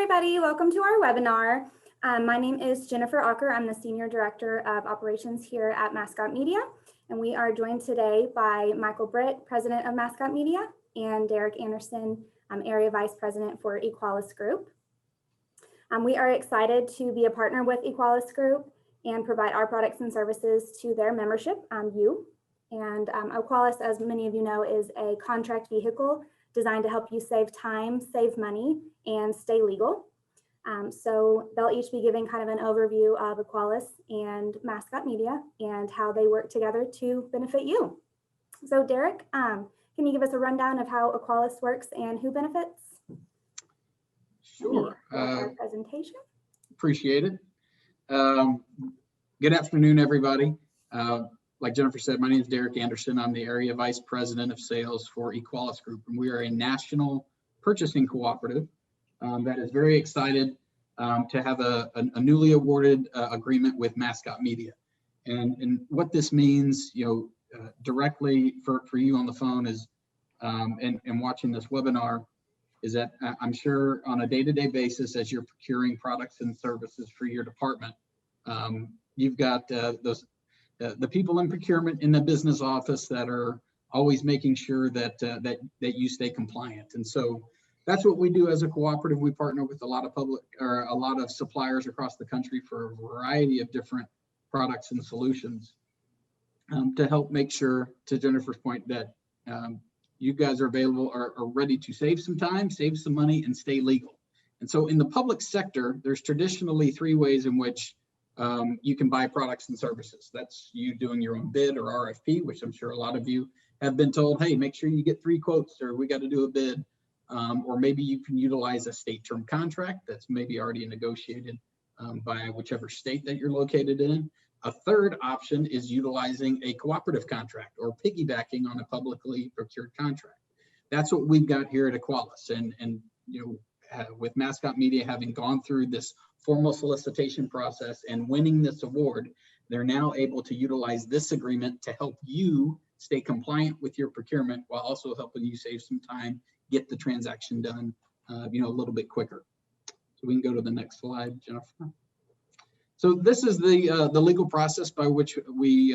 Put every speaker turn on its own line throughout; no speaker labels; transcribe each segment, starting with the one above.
everybody, welcome to our webinar. My name is Jennifer Ocker. I'm the Senior Director of Operations here at Mascot Media, and we are joined today by Michael Britt, President of Mascot Media, and Derek Anderson, Area Vice President for Equalis Group. We are excited to be a partner with Equalis Group and provide our products and services to their membership, you. And Equalis, as many of you know, is a contract vehicle designed to help you save time, save money, and stay legal. So they'll each be giving kind of an overview of Equalis and Mascot Media and how they work together to benefit you. So Derek, can you give us a rundown of how Equalis works and who benefits?
Sure.
Our presentation.
Appreciate it. Good afternoon, everybody. Like Jennifer said, my name is Derek Anderson. I'm the Area Vice President of Sales for Equalis Group, and we are a national purchasing cooperative that is very excited to have a newly awarded agreement with Mascot Media. And what this means, directly for you on the phone is, and watching this webinar, is that I'm sure on a day-to-day basis, as you're procuring products and services for your department, you've got the people in procurement in the business office that are always making sure that that you stay compliant. And so that's what we do as a cooperative. We partner with a lot of suppliers across the country for a variety of different products and solutions to help make sure, to Jennifer's point, that you guys are available, are ready to save some time, save some money, and stay legal. And so in the public sector, there's traditionally three ways in which you can buy products and services. That's you doing your own bid or RFP, which I'm sure a lot of you have been told, hey, make sure you get 3 quotes, or we got to do a bid. Or maybe you can utilize a state term contract that's maybe already negotiated by whichever state that you're located in. A third option is utilizing a cooperative contract or piggybacking on a publicly procured contract. That's what we've got here at Equalis. And with Mascot Media having gone through this formal solicitation process and winning this award, they're now able to utilize this agreement to help you stay compliant with your procurement while also helping you save some time, get the transaction done, a little bit quicker. So we can go to the next slide, Jennifer. So this is the legal process by which we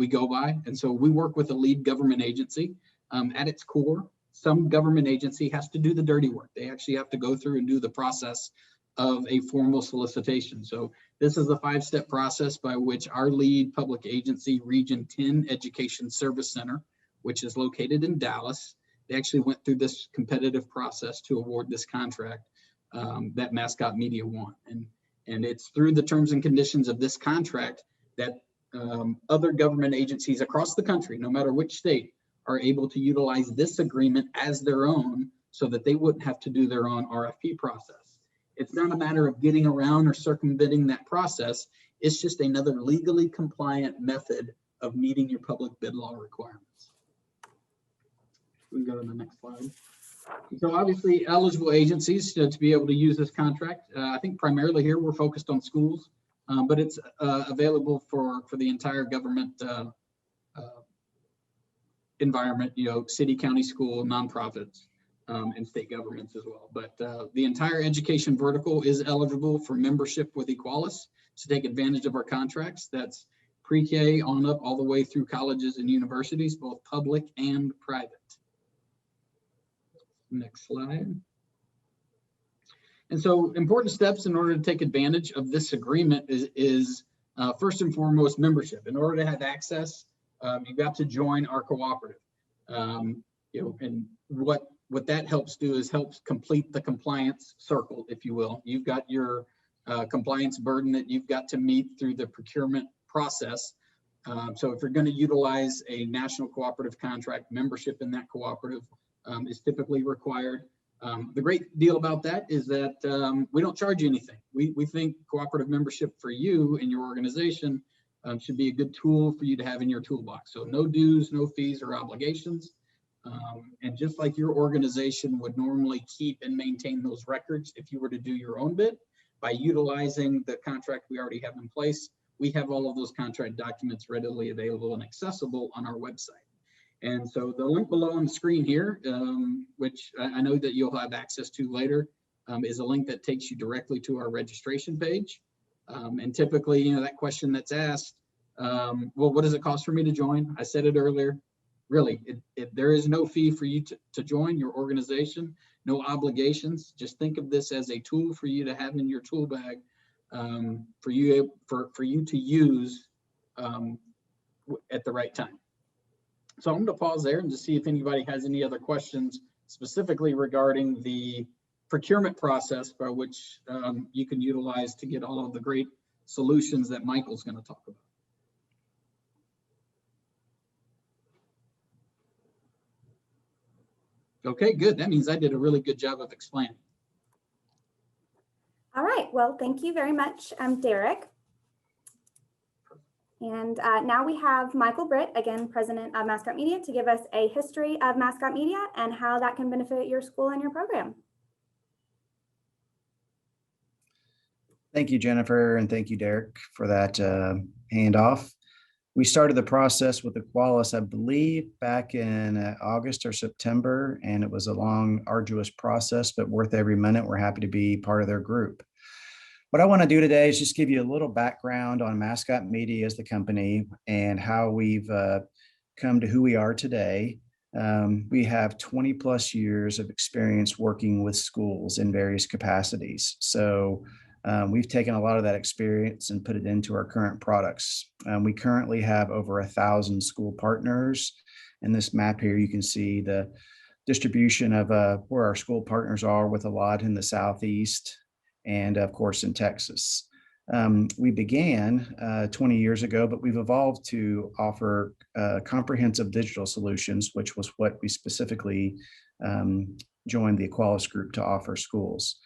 go by. And so we work with a lead government agency. At its core, some government agency has to do the dirty work. They actually have to go through and do the process of a formal solicitation. So this is a 5-step process by which our lead public agency, Region 10 Education Service Center, which is located in Dallas, they actually went through this competitive process to award this contract that Mascot Media won. And it's through the terms and conditions of this contract that other government agencies across the country, no matter which state, are able to utilize this agreement as their own so that they wouldn't have to do their own RFP process. It's not a matter of getting around or circumventing that process. It's just another legally compliant method of meeting your public bid law requirements. We can go to the next slide. So obviously eligible agencies to be able to use this contract. I think primarily here we're focused on schools, but it's available for the entire government environment, city, county, school, nonprofits, and state governments as well. But the entire education vertical is eligible for membership with Equalis to take advantage of our contracts. That's pre-K on up all the way through colleges and universities, both public and private. Next slide. And so important steps in order to take advantage of this agreement is first and foremost membership. In order to have access, you've got to join our cooperative. And what that helps do is helps complete the compliance circle, if you will. You've got your compliance burden that you've got to meet through the procurement process. So if you're going to utilize a national cooperative contract, membership in that cooperative is typically required. The great deal about that is that we don't charge you anything. We think cooperative membership for you and your organization should be a good tool for you to have in your toolbox. So no dues, no fees or obligations. And just like your organization would normally keep and maintain those records if you were to do your own bid, by utilizing the contract we already have in place, we have all of those contract documents readily available and accessible on our website. And so the link below on the screen here, which I know that you'll have access to later, is a link that takes you directly to our registration page. And typically, that question that's asked, well, what does it cost for me to join? I said it earlier. Really, there is no fee for you to join your organization, no obligations. Just think of this as a tool for you to have in your tool bag, for you to use at the right time. So I'm going to pause there and just see if anybody has any other questions specifically regarding the procurement process by which you can utilize to get all of the great solutions that Michael's going to talk about. Okay, good. That means I did a really good job of explaining.
All right. Well, thank you very much, Derek. And now we have Michael Britt, again, president of Mascot Media, to give us a history of Mascot Media and how that can benefit your school and your program.
Thank you, Jennifer, and thank you, Derek, for that handoff. We started the process with Equalis, I believe, back in August or September, and it was a long, arduous process, but worth every minute. We're happy to be part of their group. What I want to do today is just give you a little background on Mascot Media as the company and how we've come to who we are today. We have 20 plus years of experience working with schools in various capacities. So we've taken a lot of that experience and put it into our current products. We currently have over 1,000 school partners. In this map here, you can see the distribution of where our school partners are, with a lot in the Southeast and of course in Texas. We began 20 years ago, but we've evolved to offer comprehensive digital solutions, which was what we specifically joined the Equalis group to offer schools.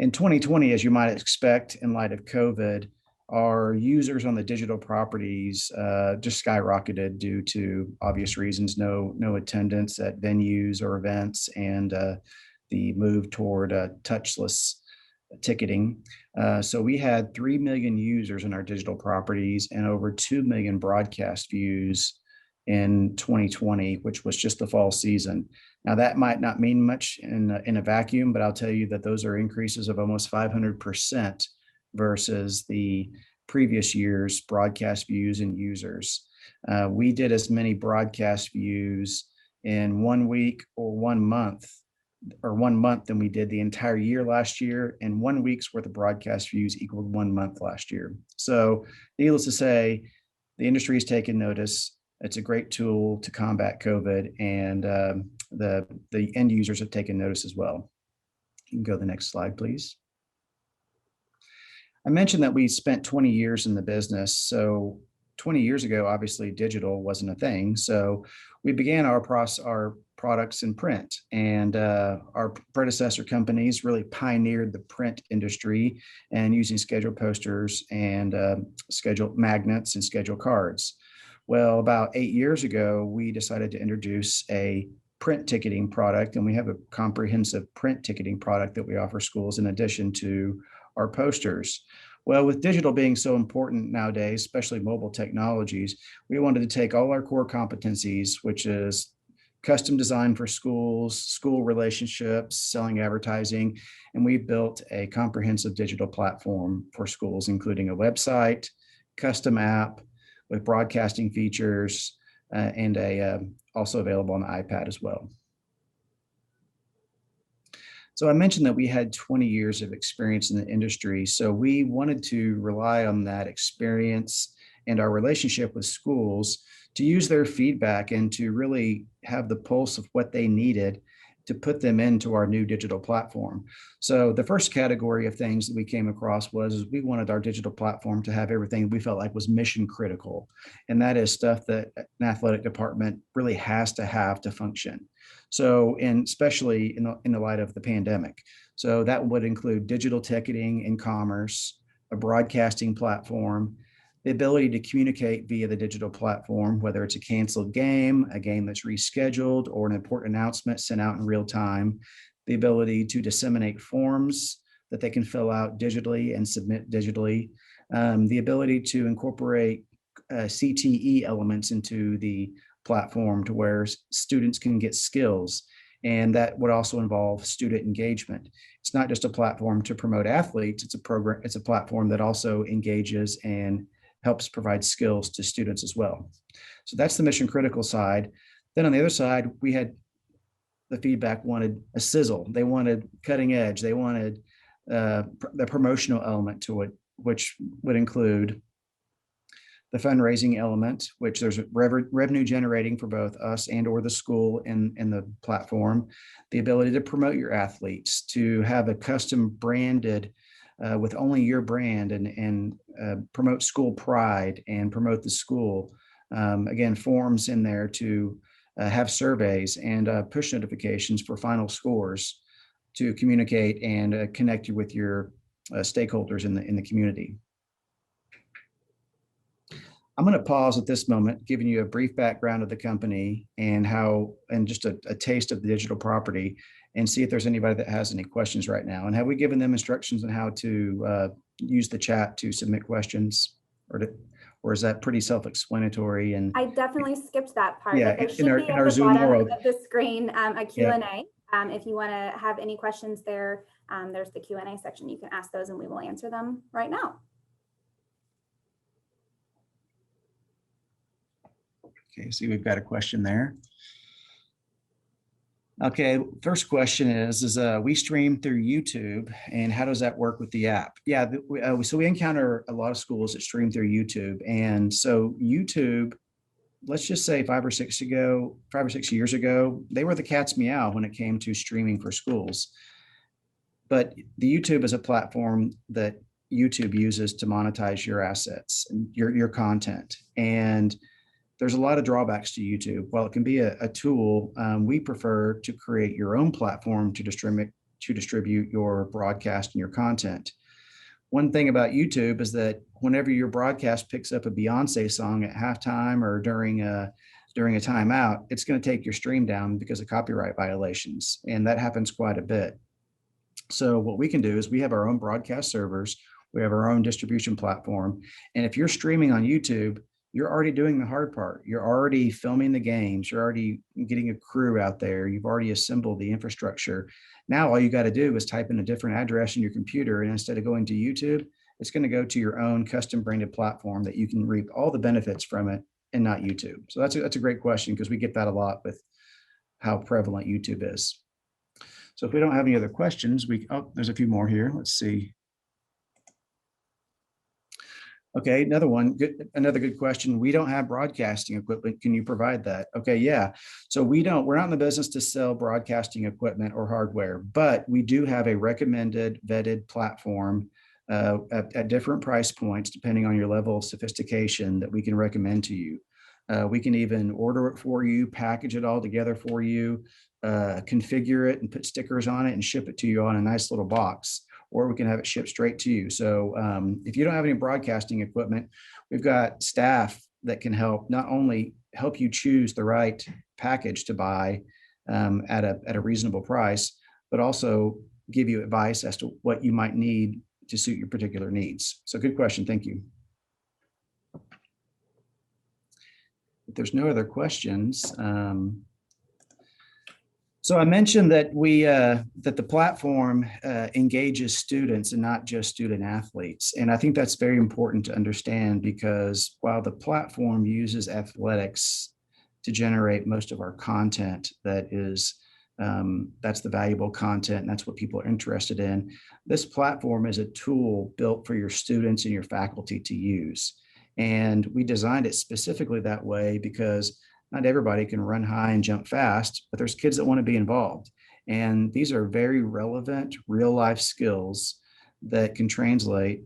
In 2020, as you might expect, in light of COVID, our users on the digital properties just skyrocketed due to obvious reasons: no attendance at venues or events, and the move toward touchless ticketing. So we had 3 million users in our digital properties and over 2 million broadcast views in 2020, which was just the fall season. Now that might not mean much in a vacuum, but I'll tell you that those are increases of almost 500% versus the previous year's broadcast views and users. We did as many broadcast views in 1 week or 1 month than we did the entire year last year, and 1 week's worth of broadcast views equaled 1 month last year. So needless to say, the industry has taken notice. It's a great tool to combat COVID, and the end users have taken notice as well. You can go to the next slide, please. I mentioned that we spent 20 years in the business. So 20 years ago, obviously digital wasn't a thing. So we began our products in print, and our predecessor companies really pioneered the print industry and using scheduled posters and scheduled magnets and scheduled cards. Well, about 8 years ago, we decided to introduce a print ticketing product, and we have a comprehensive print ticketing product that we offer schools in addition to our posters. Well, with digital being so important nowadays, especially mobile technologies, we wanted to take all our core competencies, which is custom design for schools, school relationships, selling advertising, and we built a comprehensive digital platform for schools, including a website, custom app with broadcasting features, and also available on the iPad as well. So I mentioned that we had 20 years of experience in the industry. So we wanted to rely on that experience and our relationship with schools to use their feedback and to really have the pulse of what they needed to put them into our new digital platform. So the first category of things that we came across was we wanted our digital platform to have everything we felt like was mission critical. And that is stuff that an athletic department really has to have to function. So, and especially in the light of the pandemic. So that would include digital ticketing and commerce, a broadcasting platform, the ability to communicate via the digital platform, whether it's a canceled game, a game that's rescheduled, or an important announcement sent out in real time, the ability to disseminate forms that they can fill out digitally and submit digitally, the ability to incorporate CTE elements into the platform to where students can get skills And that would also involve student engagement. It's not just a platform to promote athletes, it's a platform that also engages and helps provide skills to students as well. So that's the mission critical side. Then on the other side, we had the feedback wanted a sizzle. They wanted cutting edge. They wanted the promotional element to it, which would include the fundraising element, which there's revenue generating for both us and or the school in the platform, the ability to promote your athletes, to have a custom branded with only your brand and promote school pride and promote the school. Again, forms in there to have surveys and push notifications for final scores to communicate and connect you with your stakeholders in the community. I'm going to pause at this moment, giving you a brief background of the company and just a taste of the digital property, and see if there's anybody that has any questions right now. And have we given them instructions on how to use the chat to submit questions, or is that pretty self-explanatory? And
I definitely skipped that part.
Yeah,
But there should
in our
be at the
Zoom
bottom
world.
of the screen a
Yeah.
Q&A. If you want to have any questions there, there's the Q&A section. You can ask those and we will answer them right now.
Okay, see, we've got a question there. Okay, first question is we stream through YouTube, and how does that work with the app? Yeah, so we encounter a lot of schools that stream through YouTube, and so YouTube, let's just say 5 or 6 years ago, they were the cat's meow when it came to streaming for schools. But the YouTube is a platform that YouTube uses to monetize your assets, your content, and there's a lot of drawbacks to YouTube. While it can be a tool, we prefer to create your own platform to distribute your broadcast and your content. One thing about YouTube is that whenever your broadcast picks up a Beyonce song at halftime or during a timeout, it's going to take your stream down because of copyright violations, and that happens quite a bit. So what we can do is we have our own broadcast servers, we have our own distribution platform, and if you're streaming on YouTube, you're already doing the hard part. You're already filming the games. You're already getting a crew out there. You've already assembled the infrastructure. Now, all you got to do is type in a different address in your computer. And instead of going to YouTube, it's going to go to your own custom branded platform that you can reap all the benefits from it and not YouTube. So that's a great question, because we get that a lot with how prevalent YouTube is. So if we don't have any other questions, there's a few more here. Let's see. Okay, another good question. We don't have broadcasting equipment. Can you provide that? Okay, yeah. So we're not in the business to sell broadcasting equipment or hardware, but we do have a recommended vetted platform at different price points, depending on your level of sophistication, that we can recommend to you. We can even order it for you, package it all together for you, configure it and put stickers on it and ship it to you on a nice little box, or we can have it shipped straight to you. So if you don't have any broadcasting equipment, we've got staff that can not only help you choose the right package to buy at a reasonable price, but also give you advice as to what you might need to suit your particular needs. So good question, thank you. If there's no other questions, so I mentioned that that the platform engages students and not just student athletes. And I think that's very important to understand, because while the platform uses athletics to generate most of our content, that's the valuable content, and that's what people are interested in. This platform is a tool built for your students and your faculty to use. And we designed it specifically that way because not everybody can run high and jump fast, but there's kids that want to be involved. And these are very relevant real life skills that can translate,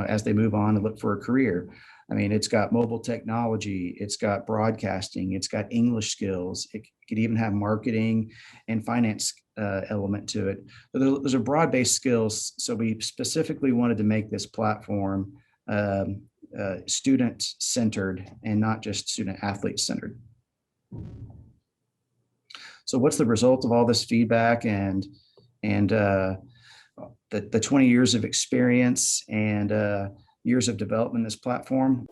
as they move on and look for a career. I mean, it's got mobile technology, it's got broadcasting, it's got English skills. It could even have marketing and finance element to it. So those are broad-based skills. So we specifically wanted to make this platform student-centered and not just student-athlete-centered. So what's the result of all this feedback and the 20 years of experience and years of development in this platform?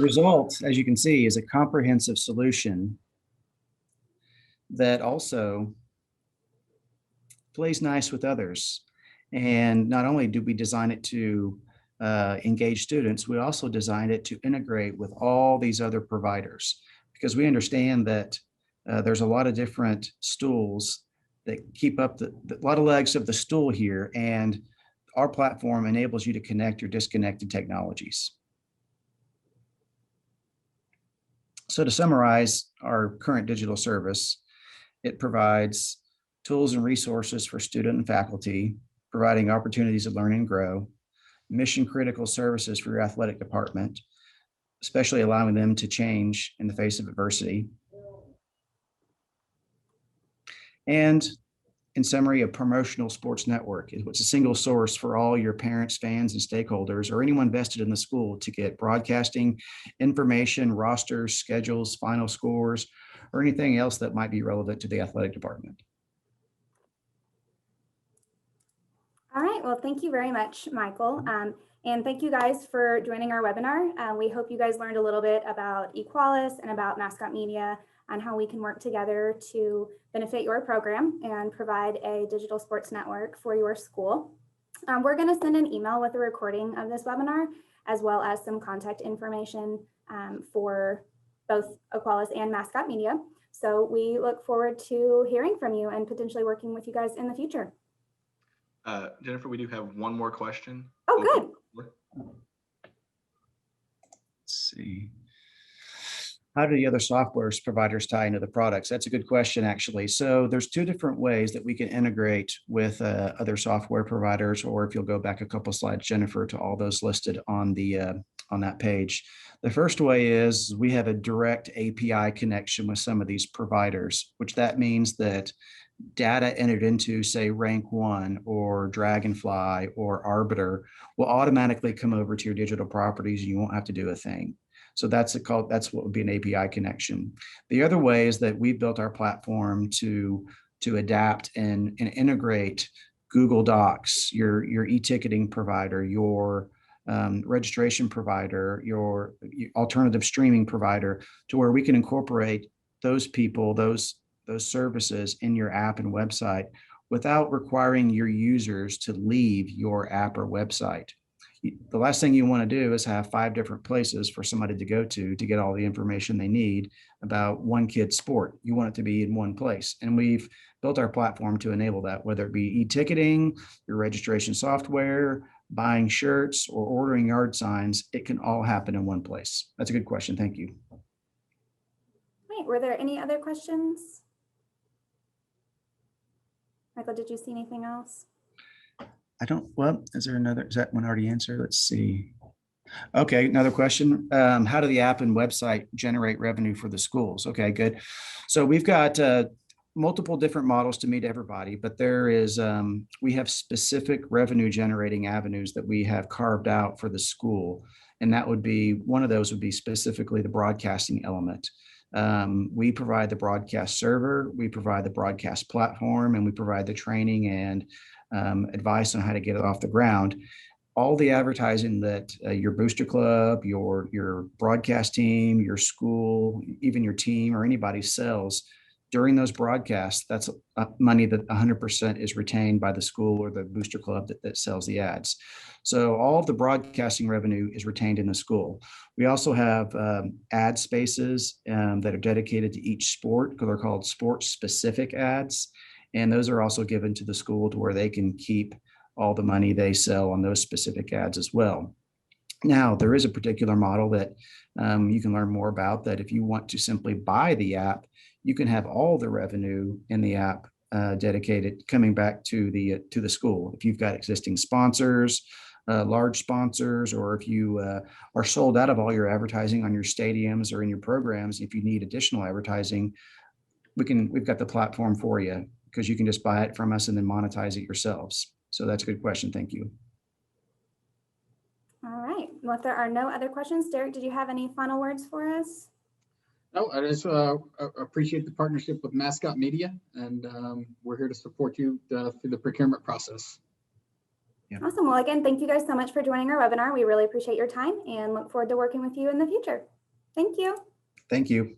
result, as you can see, is a comprehensive solution that also plays nice with others. And not only do we design it to engage students, we also designed it to integrate with all these other providers, because we understand that there's a lot of different stools that keep up a lot of legs of the stool here, and our platform enables you to connect your disconnected technologies. So to summarize our current digital service, it provides tools and resources for student and faculty, providing opportunities to learn and grow, mission critical services for your athletic department, especially allowing them to change in the face of adversity. And in summary, a promotional sports network, which is a single source for all your parents, fans, and stakeholders, or anyone vested in the school to get broadcasting, information, rosters, schedules, final scores, or anything else that might be relevant to the athletic department.
All right, well, thank you very much, Michael. And thank you guys for joining our webinar. We hope you guys learned a little bit about Equalis and about Mascot Media and how we can work together to benefit your program and provide a digital sports network for your school. We're going to send an email with a recording of this webinar, as well as some contact information for both Equalis and Mascot Media. So we look forward to hearing from you and potentially working with you guys in the future.
Jennifer, we do have one more question.
Oh, good.
Let's see. How do the other software providers tie into the products? That's a good question, actually. So there's two different ways that we can integrate with other software providers, or if you'll go back a couple slides, Jennifer, to all those listed on the on that page. The first way is we have a direct API connection with some of these providers, which that means that data entered into, say, Rank 1 or Dragonfly or Arbiter will automatically come over to your digital properties. You won't have to do a thing. So that's what would be an API connection. The other way is that we've built our platform to adapt and integrate Google Docs, your e-ticketing provider, your registration provider, your alternative streaming provider, to where we can incorporate those people, those services in your app and website without requiring your users to leave your app or website. The last thing you want to do is have 5 different places for somebody to go to get all the information they need about one kid's sport. You want it to be in one place. And we've built our platform to enable that, whether it be e-ticketing, your registration software, buying shirts, or ordering yard signs. It can all happen in one place. That's a good question. Thank you.
Right, were there any other questions? Michael, did you see anything else?
Is that one already answered? Let's see. Okay, another question. How do the app and website generate revenue for the schools? Okay, good. So we've got multiple different models to meet everybody, but we have specific revenue generating avenues that we have carved out for the school. And that would be, one of those would be specifically the broadcasting element. We provide the broadcast server, we provide the broadcast platform, and we provide the training and advice on how to get it off the ground. All the advertising that your booster club, your broadcast team, your school, even your team or anybody sells during those broadcasts, that's money that 100% is retained by the school or the booster club that sells the ads. So all of the broadcasting revenue is retained in the school. We also have ad spaces that are dedicated to each sport, because they're called sport-specific ads. And those are also given to the school to where they can keep all the money they sell on those specific ads as well. Now, there is a particular model that you can learn more about, that if you want to simply buy the app, you can have all the revenue in the app dedicated coming back to the school. If you've got existing sponsors, large sponsors, or if you are sold out of all your advertising on your stadiums or in your programs, if you need additional advertising, we've got the platform for you, because you can just buy it from us and then monetize it yourselves. So that's a good question. Thank you.
All right. Well, if there are no other questions, Derek, did you have any final words for us?
No, I just appreciate the partnership with Mascot Media, and we're here to support you through the procurement process.
Yeah.
Awesome. Well, again, thank you guys so much for joining our webinar. We really appreciate your time and look forward to working with you in the future. Thank you.
Thank you.